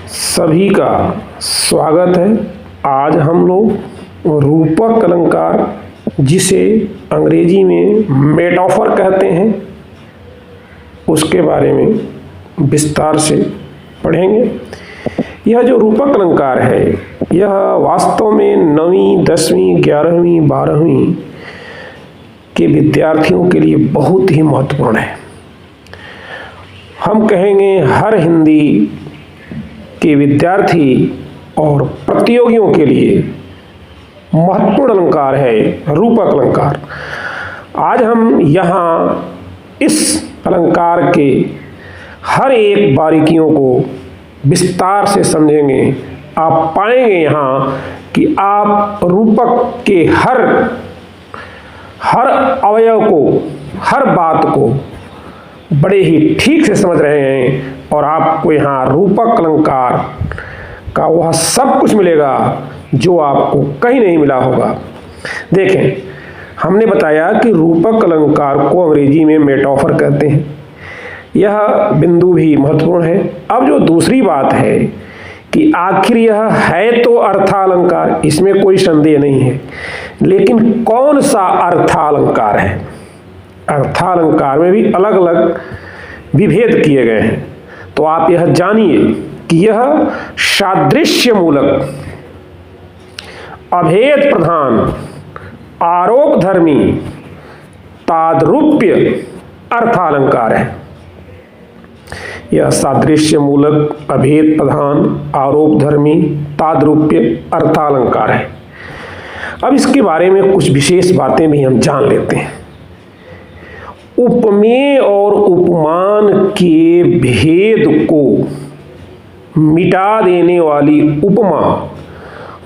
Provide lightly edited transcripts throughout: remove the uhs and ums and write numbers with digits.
सभी का स्वागत है। आज हम लोग रूपक अलंकार, जिसे अंग्रेजी में मेटाफर कहते हैं, उसके बारे में विस्तार से पढ़ेंगे। यह जो रूपक अलंकार है, यह वास्तव में 9वीं, 10वीं, 11वीं, 12वीं के विद्यार्थियों के लिए बहुत ही महत्वपूर्ण है। हम कहेंगे हर हिंदी के विद्यार्थी और प्रतियोगियों के लिए महत्वपूर्ण अलंकार है रूपक अलंकार। आज हम यहाँ इस अलंकार के हर एक बारीकियों को विस्तार से समझेंगे। आप पाएंगे यहाँ कि आप रूपक के हर अवयव को, हर बात को बड़े ही ठीक से समझ रहे हैं और आपको यहाँ रूपक अलंकार का वह सब कुछ मिलेगा जो आपको कहीं नहीं मिला होगा। देखें, हमने बताया कि रूपक अलंकार को अंग्रेजी में मेटाफर कहते हैं। यह बिंदु भी महत्वपूर्ण है। अब जो दूसरी बात है कि आखिर यह है तो अर्थालंकार, इसमें कोई संदेह नहीं है, लेकिन कौन सा अर्थालंकार है? अर्थालंकार में भी अलग अलग विभेद किए गए हैं। तो आप यह जानिए कि यह सादृश्य मूलक, अभेद प्रधान, आरोप धर्मी, तादरूप्य अर्थालंकार है। यह सादृश्य मूलक, अभेद प्रधान, आरोप धर्मी, तादरूप्य अर्थालंकार है। अब इसके बारे में कुछ विशेष बातें भी हम जान लेते हैं। उपमेय और उपमान के भेद को मिटा देने वाली उपमा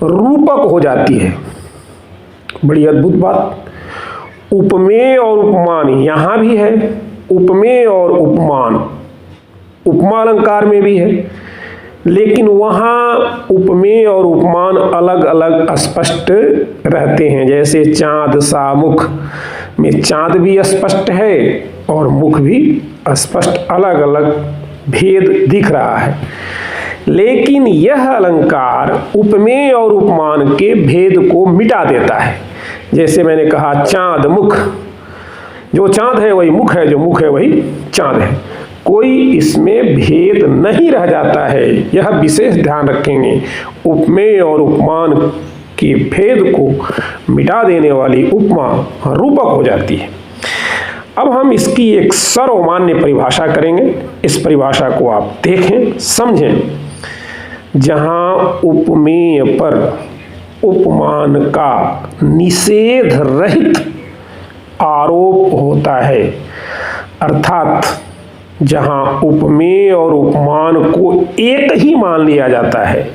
रूपक हो जाती है। बड़ी अद्भुत बात। उपमेय और उपमान यहाँ भी है, उपमेय और उपमान उपमा अलंकार में भी है, लेकिन वहाँ उपमेय और उपमान अलग अलग स्पष्ट रहते हैं। जैसे चाँद सा मुख में चाँद भी स्पष्ट है और मुख भी स्पष्ट, अलग अलग भेद दिख रहा है। लेकिन यह अलंकार उपमेय और उपमान के भेद को मिटा देता है। जैसे मैंने कहा, चाँद मुख, जो चाँद है वही मुख है, जो मुख है वही चाँद है। कोई इसमें भेद नहीं रह जाता है। यह विशेष ध्यान रखेंगे। उपमेय और उपमान के भेद को मिटा देने वाली उपमा रूपक हो जाती है। अब हम इसकी एक सर्वमान्य परिभाषा करेंगे। इस परिभाषा को आप देखें, समझें। जहाँ उपमेय पर उपमान का निषेध रहित आरोप होता है, अर्थात जहाँ उपमेय और उपमान को एक ही मान लिया जाता है,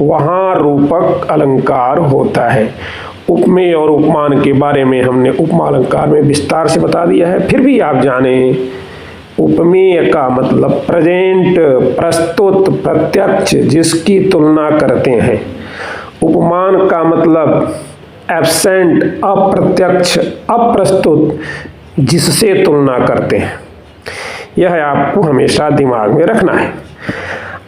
वहाँ रूपक अलंकार होता है। उपमेय और उपमान के बारे में हमने उपमा अलंकार में विस्तार से बता दिया है। फिर भी आप जानें, उपमेय का मतलब प्रेजेंट, प्रस्तुत, प्रत्यक्ष, जिसकी तुलना करते हैं। उपमान का मतलब एब्सेंट, अप्रत्यक्ष, अप्रस्तुत, जिससे तुलना करते हैं। यह आपको हमेशा दिमाग में रखना है।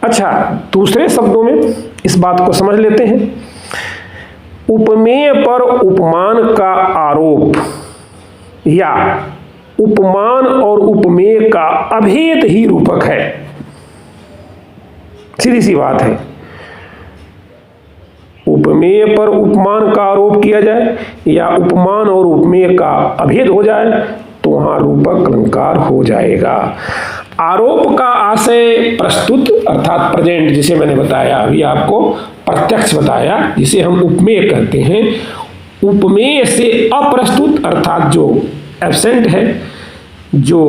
अच्छा, दूसरे शब्दों में इस बात को समझ लेते हैं। उपमेय पर उपमान का आरोप या उपमान और उपमेय का अभेद ही रूपक है। सीधी सी बात है। उपमेय पर उपमान का आरोप किया जाए या उपमान और उपमेय का अभेद हो जाए तो वहां रूपक अलंकार हो जाएगा। आरोप का आशय प्रस्तुत अर्थात प्रेजेंट, जिसे मैंने बताया अभी आपको, प्रत्यक्ष बताया, जिसे हम उपमेय कहते हैं। उपमेय से अप्रस्तुत अर्थात जो एब्सेंट है, जो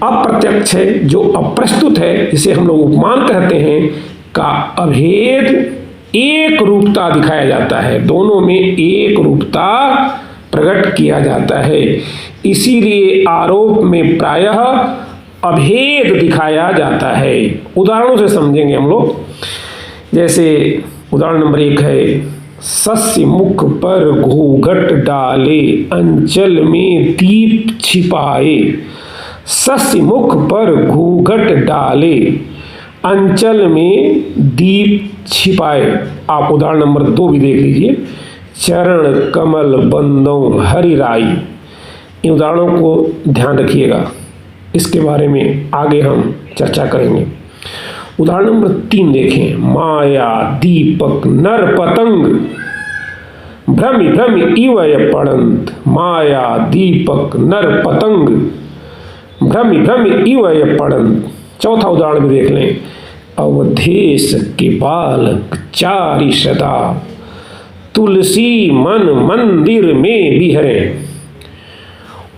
अप्रत्यक्ष है, जो अप्रस्तुत है, जिसे हम लोग उपमान कहते हैं, का अभेद एक रूपता दिखाया जाता है। दोनों में एक रूपता प्रकट किया जाता है। इसीलिए आरोप में प्रायः अभेद दिखाया जाता है। उदाहरणों से समझेंगे हम लोग। जैसे उदाहरण नंबर 1 है, सस्य मुख पर घूंघट डाले, अंचल में दीप छिपाए। सस्य मुख पर घूंघट डाले, अंचल में दीप छिपाए। आप उदाहरण नंबर 2 भी देख लीजिए। चरण कमल बंदों हरि राई। इन उदाहरणों को ध्यान रखिएगा, इसके बारे में आगे हम चर्चा करेंगे। उदाहरण नंबर 3 देखें। माया दीपक नर पतंग भ्रमि भ्रमि इवय पड़ंत। माया दीपक नर पतंग भ्रमि भ्रमि इवय पड़ंत। चौथा उदाहरण भी देख लें। अवधेश के बालक चारि सदा तुलसी मन मंदिर में बिहरें।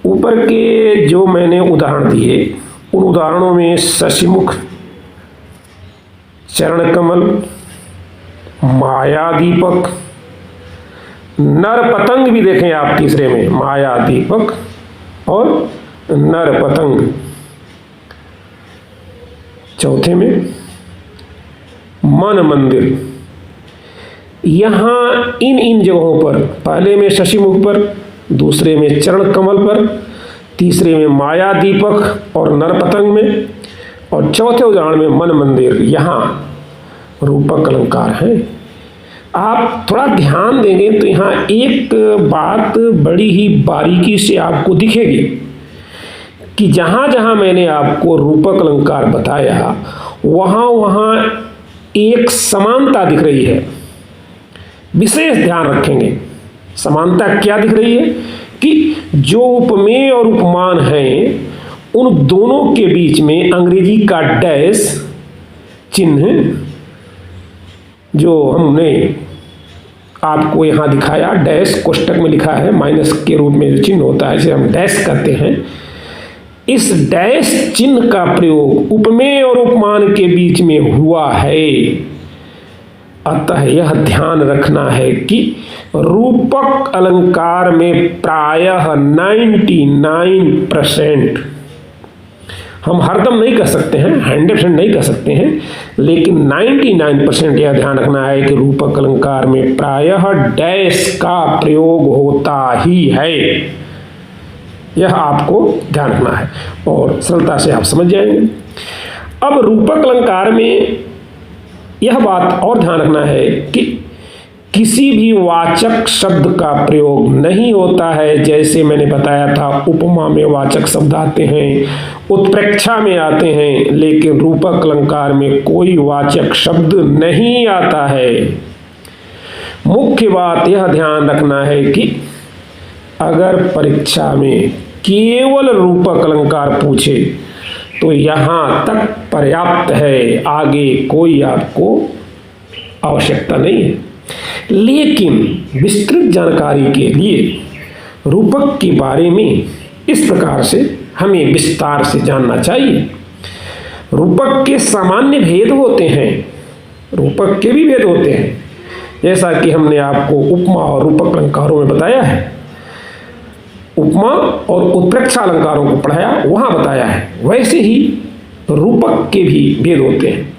ऊपर के जो मैंने उदाहरण दिए, उन उदाहरणों में शशिमुख, चरण कमल, माया दीपक, नर पतंग भी देखें आप तीसरे में, माया दीपक और नर पतंग। चौथे में मन मंदिर। यहां इन जगहों पर, पहले में शशिमुख पर, दूसरे में चरण कमल पर, तीसरे में माया दीपक और नर पतंग में, और चौथे उदाहरण में मन मंदिर, यहाँ रूपक अलंकार है। आप थोड़ा ध्यान देंगे तो यहाँ एक बात बड़ी ही बारीकी से आपको दिखेगी कि जहाँ जहाँ मैंने आपको रूपक अलंकार बताया, वहाँ वहाँ एक समानता दिख रही है। विशेष ध्यान रखेंगे, समानता क्या दिख रही है कि जो उपमेय और उपमान हैं, उन दोनों के बीच में अंग्रेजी का डैश चिन्ह, जो हमने आपको यहाँ दिखाया, डैश कोष्टक में लिखा है, माइनस के रूप में जो चिन्ह होता है जिसे हम डैश कहते हैं, इस डैश चिन्ह का प्रयोग उपमेय और उपमान के बीच में हुआ है। अतः यह ध्यान रखना है कि रूपक अलंकार में प्रायः 99%, हम हरदम नहीं कह सकते हैं, 100% नहीं कह सकते हैं, लेकिन 99% यह ध्यान रखना है कि रूपक अलंकार में प्रायः डैश का प्रयोग होता ही है। यह आपको ध्यान रखना है और सरलता से आप समझ जाएंगे। अब रूपक अलंकार में यह बात और ध्यान रखना है कि किसी भी वाचक शब्द का प्रयोग नहीं होता है। जैसे मैंने बताया था, उपमा में वाचक शब्द आते हैं, उत्प्रेक्षा में आते हैं, लेकिन रूपक अलंकार में कोई वाचक शब्द नहीं आता है। मुख्य बात यह ध्यान रखना है कि अगर परीक्षा में केवल रूपक अलंकार पूछे तो यहाँ तक पर्याप्त है, आगे कोई आपको आवश्यकता नहीं है। लेकिन विस्तृत जानकारी के लिए रूपक के बारे में इस प्रकार से हमें विस्तार से जानना चाहिए। रूपक के सामान्य भेद होते हैं, रूपक के भी भेद होते हैं, जैसा कि हमने आपको उपमा और रूपक अलंकारों में बताया है। उपमा और उत्प्रेक्षा अलंकारों को पढ़ाया, वहाँ बताया है। वैसे ही रूपक के भी भेद होते हैं।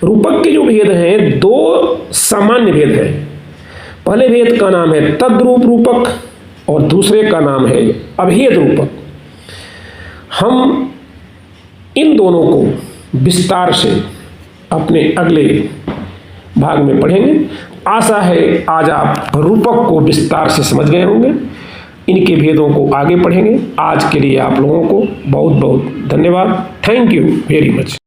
रूपक के जो भेद हैं, 2 सामान्य भेद हैं। पहले भेद का नाम है तद्रूप रूपक और दूसरे का नाम है अभेद रूपक। हम इन दोनों को विस्तार से अपने अगले भाग में पढ़ेंगे। आशा है आज आप रूपक को विस्तार से समझ गए होंगे। इनके भेदों को आगे पढ़ेंगे। आज के लिए आप लोगों को बहुत बहुत धन्यवाद। Thank you very much.